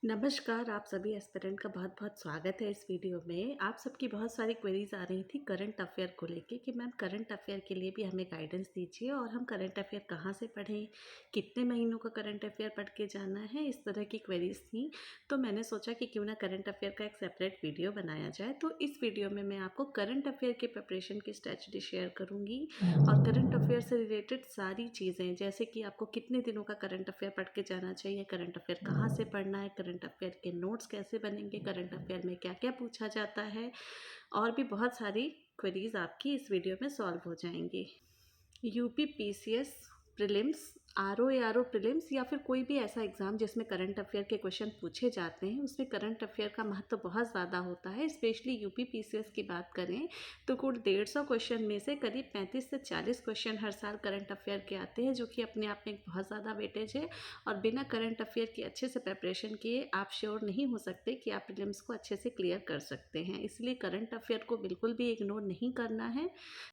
नमस्कार, आप सभी एस्पिरेंट का बहुत-बहुत स्वागत है इस वीडियो में। आप सबकी बहुत सारी क्वेरीज़ आ रही थी करंट अफ़ेयर को लेके कि मैम करंट अफ़ेयर के लिए भी हमें गाइडेंस दीजिए और हम करंट अफ़ेयर कहाँ से पढ़ें, कितने महीनों का करंट अफ़ेयर पढ़ के जाना है, इस तरह की क्वेरीज़ थी। तो मैंने सोचा कि क्यों ना करंट अफ़ेयर का एक सेपरेट वीडियो बनाया जाए। तो इस वीडियो में मैं आपको करंट अफ़ेयर के प्रिपरेशन की स्ट्रैटेजी शेयर करूँगी और करंट अफ़ेयर से रिलेटेड सारी चीज़ें, जैसे कि आपको कितने दिनों का करंट अफ़ेयर पढ़ के जाना चाहिए, करंट अफ़ेयर कहाँ से पढ़ना है, करंट अफ़ेयर के नोट्स कैसे बनेंगे, करंट अफ़ेयर में क्या-क्या पूछा जाता है और भी बहुत सारी क्वेरीज़ आपकी इस वीडियो में सॉल्व हो जाएँगी। UP PCS prelims, RO prelims या फिर कोई भी ऐसा एग्ज़ाम जिसमें करंट अफ़ेयर के क्वेश्चन पूछे जाते हैं, उसमें करंट अफ़ेयर का महत्व बहुत ज़्यादा होता है। स्पेशली यूपी पीसीएस की बात करें तो कुल 150 क्वेश्चन में से करीब 35 से 40 क्वेश्चन हर साल करंट अफ़ेयर के आते हैं, जो कि अपने आप में एक बहुत ज़्यादा वेटेज है। और बिना करंट अफ़ेयर की अच्छे से प्रिपरेशन किए आप श्योर नहीं हो सकते कि आप प्रीलिम्स को अच्छे से क्लियर कर सकते हैं। इसलिए करंट अफ़ेयर को बिल्कुल भी इग्नोर नहीं करना है।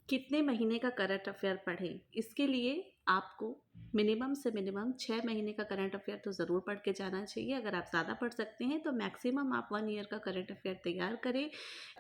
कितने महीने का करंट अफ़ेयर पढ़ें, इसके लिए आपको मिनिमम से मिनिमम 6 महीने का करंट अफ़ेयर तो ज़रूर पढ़ के जाना चाहिए। अगर आप ज़्यादा पढ़ सकते हैं तो मैक्सिमम आप 1 ईयर का करंट अफ़ेयर तैयार करें।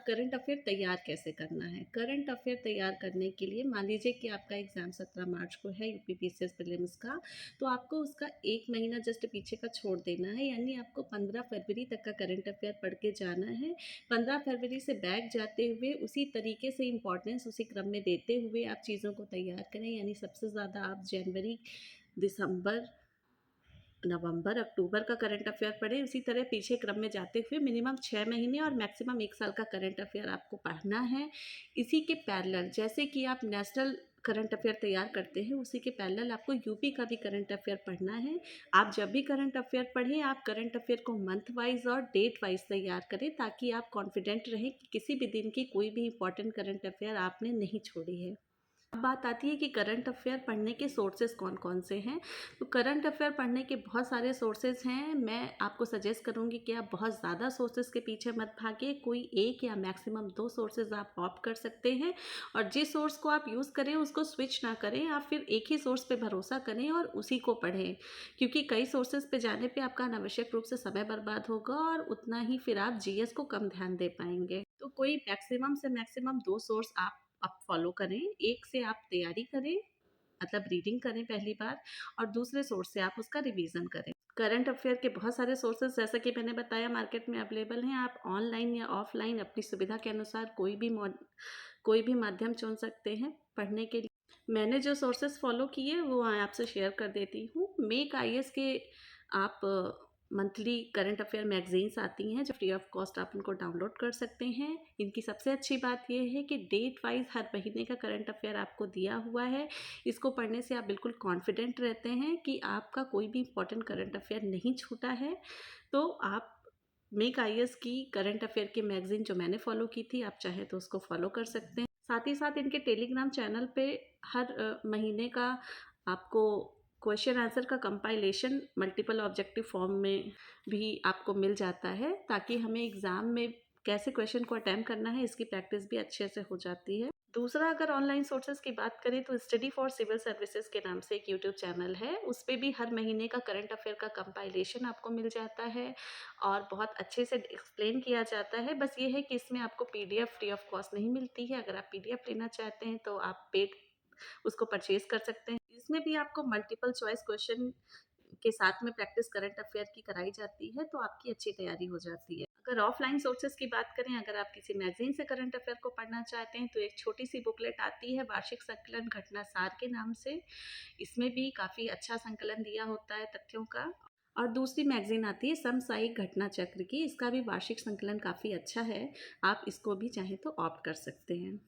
करंट अफ़ेयर तैयार कैसे करना है? करंट अफ़ेयर तैयार करने के लिए मान लीजिए कि आपका एग्ज़ाम 17 मार्च को है यूपी पीसीएस प्रीलिम्स का, तो आपको उसका 1 महीना जस्ट पीछे का छोड़ देना है, यानी आपको 15 फरवरी तक का करंट अफ़ेयर पढ़ के जाना है। 15 फरवरी से बैक जाते हुए उसी तरीके से इम्पोर्टेंस उसी क्रम में देते हुए आप चीज़ों को तैयार करें, यानी सबसे ज़्यादा आप जनवरी, दिसंबर, नवंबर, अक्टूबर का करंट अफ़ेयर पढ़ें। उसी तरह पीछे क्रम में जाते हुए मिनिमम 6 महीने और मैक्सिमम 1 साल का करंट अफ़ेयर आपको पढ़ना है। इसी के पैरेलल जैसे कि आप नेशनल करंट अफ़ेयर तैयार करते हैं, उसी के पैरेलल आपको यूपी का भी करंट अफ़ेयर पढ़ना है। आप जब भी करंट अफ़ेयर पढ़ें, आप करंट अफ़ेयर को मंथ वाइज़ और डेट वाइज़ तैयार करें, ताकि आप कॉन्फिडेंट रहें कि किसी भी दिन की कोई भी इम्पोर्टेंट करंट अफ़ेयर आपने नहीं छोड़ी है। अब बात आती है कि करंट अफ़ेयर पढ़ने के सोर्सेज़ कौन-कौन से हैं। तो करंट अफ़ेयर पढ़ने के बहुत सारे सोर्सेज़ हैं। मैं आपको सजेस्ट करूँगी कि आप बहुत ज़्यादा सोर्सेज़ के पीछे मत भागिए। कोई 1 या मैक्सिमम 2 सोर्सेज़ आप ऑप्ट कर सकते हैं और जिस सोर्स को आप यूज़ करें उसको स्विच ना करें। आप फिर एक ही सोर्स पे भरोसा करें और उसी को पढ़ें, क्योंकि कई सोर्सेज़ पे जाने पे आपका अनावश्यक रूप से समय बर्बाद होगा और उतना ही फिर आप जीएस को कम ध्यान दे पाएँगे। तो कोई मैक्सिमम से मैक्सिमम 2 सोर्स आप फॉलो करें। एक से आप तैयारी करें, मतलब रीडिंग करें पहली बार, और दूसरे सोर्स से आप उसका रिवीजन करें। करंट अफ़ेयर के बहुत सारे सोर्सेज़ जैसा कि मैंने बताया मार्केट में अवेलेबल हैं। आप ऑनलाइन या ऑफ़लाइन अपनी सुविधा के अनुसार कोई भी माध्यम चुन सकते हैं पढ़ने के लिए। मैंने जो सोर्सेज़ फ़ॉलो किए वो आपसे शेयर कर देती हूँ। मेक आईएएस के आप मंथली करंट अफ़ेयर मैगज़ीन्स आती हैं, जो फ्री ऑफ कॉस्ट आप उनको डाउनलोड कर सकते हैं। इनकी सबसे अच्छी बात ये है कि डेट वाइज़ हर महीने का करंट अफ़ेयर आपको दिया हुआ है। इसको पढ़ने से आप बिल्कुल कॉन्फिडेंट रहते हैं कि आपका कोई भी इम्पोर्टेंट करंट अफ़ेयर नहीं छूटा है। तो आप मेक आईएएस की करंट अफ़ेयर की मैगज़ीन जो मैंने फ़ॉलो की थी, आप चाहें तो उसको फ़ॉलो कर सकते हैं। साथ ही साथ इनके टेलीग्राम चैनल पे हर महीने का आपको क्वेश्चन आंसर का कंपाइलेशन मल्टीपल ऑब्जेक्टिव फॉर्म में भी आपको मिल जाता है, ताकि हमें एग्ज़ाम में कैसे क्वेश्चन को अटेम्प्ट करना है इसकी प्रैक्टिस भी अच्छे से हो जाती है। दूसरा, अगर ऑनलाइन सोर्सेज़ की बात करें तो स्टडी फॉर सिविल सर्विसेज़ के नाम से एक यूट्यूब चैनल है। उस पे भी हर महीने का करंट अफ़ेयर का कंपाइलेशन आपको मिल जाता है और बहुत अच्छे से एक्सप्लेन किया जाता है। बस ये है कि इसमें आपको पीडीएफ फ्री ऑफ कॉस्ट नहीं मिलती है। अगर आप पीडीएफ लेना चाहते हैं तो आप पेड उसको परचेज़ कर सकते हैं। इसमें भी आपको मल्टीपल चॉइस क्वेश्चन के साथ में प्रैक्टिस करंट अफ़ेयर की कराई जाती है, तो आपकी अच्छी तैयारी हो जाती है। अगर ऑफ़लाइन सोर्सेज़ की बात करें, अगर आप किसी मैगज़ीन से करंट अफ़ेयर को पढ़ना चाहते हैं, तो एक छोटी-सी बुकलेट आती है वार्षिक संकलन घटना सार के नाम से। इसमें भी काफ़ी अच्छा संकलन दिया होता है तथ्यों का। और दूसरी मैगज़ीन आती है समसामयिक घटना चक्र की, इसका भी वार्षिक संकलन काफ़ी अच्छा है। आप इसको भी चाहें तो ऑप्ट कर सकते हैं।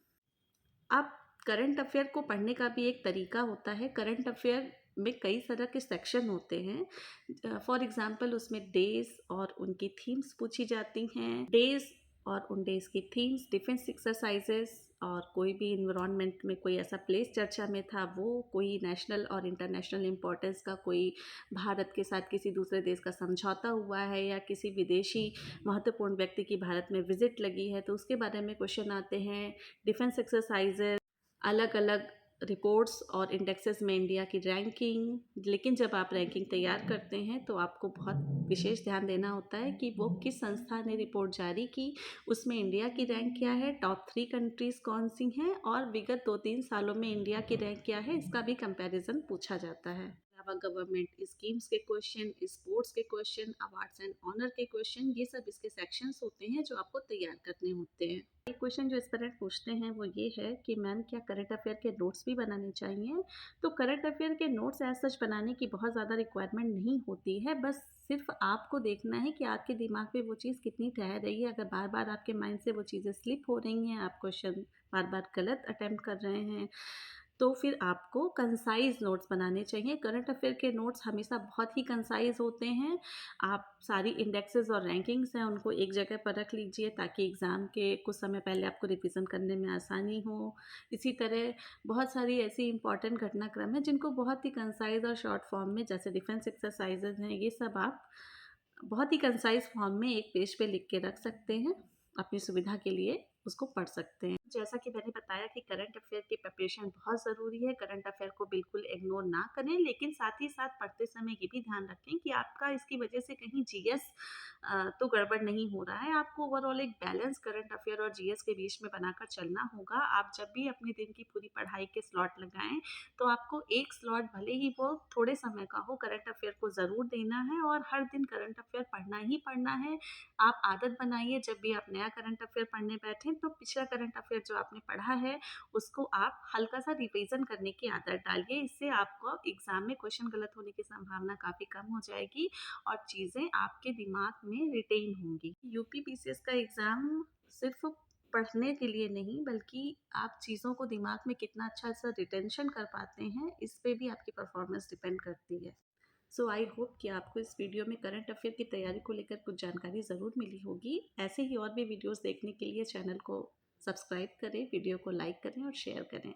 अब करंट अफ़ेयर को पढ़ने का भी एक तरीका होता है। करंट अफ़ेयर में कई तरह के सेक्शन होते हैं। फॉर एग्ज़ाम्पल उसमें डेज़ और उनकी थीम्स पूछी जाती हैं। डेज़ और उन डेज़ की थीम्स, डिफेंस एक्सरसाइज़ेज़ और कोई भी एनवायरनमेंट में कोई ऐसा प्लेस चर्चा में था वो, कोई नेशनल और इंटरनेशनल इम्पोर्टेंस का, कोई भारत के साथ किसी दूसरे देश का समझौता हुआ है या किसी विदेशी महत्वपूर्ण व्यक्ति की भारत में विज़िट लगी है, तो उसके बारे में क्वेश्चन आते हैं। डिफेंस एक्सरसाइजेज़, अलग-अलग रिपोर्ट्स और इंडेक्सेस में इंडिया की रैंकिंग। लेकिन जब आप रैंकिंग तैयार करते हैं तो आपको बहुत विशेष ध्यान देना होता है कि वो किस संस्था ने रिपोर्ट जारी की, उसमें इंडिया की रैंक क्या है, टॉप 3 कंट्रीज़ कौन सी हैं और विगत 2-3 सालों में इंडिया की रैंक क्या है, इसका भी कंपैरिजन पूछा जाता है। अलावा गवर्नमेंट स्कीम्स के क्वेश्चन, स्पोर्ट्स के क्वेश्चन, अवार्ड्स एंड ऑनर के क्वेश्चन, ये सब इसके सेक्शंस होते हैं जो आपको तैयार करने होते हैं। एक क्वेश्चन जो एस्पिरेंट पूछते हैं वो ये है कि मैम क्या करंट अफेयर के नोट्स भी बनाने चाहिए? तो करंट अफेयर के नोट्स एज सच बनाने की बहुत ज़्यादा रिक्वायरमेंट नहीं होती है, बस सिर्फ आपको देखना है कि आपके दिमाग में वो चीज़ कितनी ठहर रही है। अगर बार बार आपके माइंड से वो चीज़ें स्लिप हो रही हैं, आप क्वेश्चन बार बार गलत अटेम्प्ट कर रहे हैं, तो फिर आपको कंसाइज़ नोट्स बनाने चाहिए। करंट अफेयर के नोट्स हमेशा बहुत ही कंसाइज़ होते हैं। आप सारी इंडेक्सेस और रैंकिंग्स हैं उनको एक जगह पर रख लीजिए ताकि एग्ज़ाम के कुछ समय पहले आपको रिवीजन करने में आसानी हो। इसी तरह बहुत सारी ऐसी इंपॉर्टेंट घटनाक्रम हैं जिनको बहुत ही कंसाइज़ और शॉर्ट फॉर्म में, जैसे डिफेंस एक्सरसाइजेज हैं, ये सब आप बहुत ही कंसाइज़ फॉर्म में एक पेज पे लिख के रख सकते हैं। अपनी सुविधा के लिए उसको पढ़ सकते हैं। जैसा कि मैंने बताया कि करंट अफेयर की प्रिपरेशन बहुत ज़रूरी है। करंट अफेयर को बिल्कुल इग्नोर ना करें, लेकिन साथ ही साथ पढ़ते समय ये भी ध्यान रखें कि आपका इसकी वजह से कहीं जीएस तो गड़बड़ नहीं हो रहा है। आपको ओवरऑल एक बैलेंस करंट अफेयर और जीएस के बीच में बनाकर चलना होगा। आप जब भी अपने दिन की पूरी पढ़ाई के स्लॉट लगाएँ, तो आपको एक स्लॉट, भले ही वो थोड़े समय का हो, करंट अफेयर को ज़रूर देना है और हर दिन करंट अफेयर पढ़ना ही पढ़ना है। आप आदत बनाइए, जब भी आप नया करंट अफेयर पढ़ने बैठें तो पिछला करंट अफेयर जो आपने पढ़ा है उसको आप हल्का सा रिवीजन करने की आदत डालिए। इससे आपको एग्ज़ाम में क्वेश्चन गलत होने की संभावना काफ़ी कम हो जाएगी और चीज़ें आपके दिमाग में रिटेन होंगी। यूपी पीसीएस का एग्ज़ाम सिर्फ पढ़ने के लिए नहीं, बल्कि आप चीज़ों को दिमाग में कितना अच्छा सा रिटेंशन कर पाते हैं, इस पे भी आपकी परफॉर्मेंस डिपेंड करती है। सो आई होप कि आपको इस वीडियो में करंट अफेयर की तैयारी को लेकर कुछ जानकारी ज़रूर मिली होगी। ऐसे ही और भी वीडियोस देखने के लिए चैनल को सब्सक्राइब करें, वीडियो को लाइक करें और शेयर करें।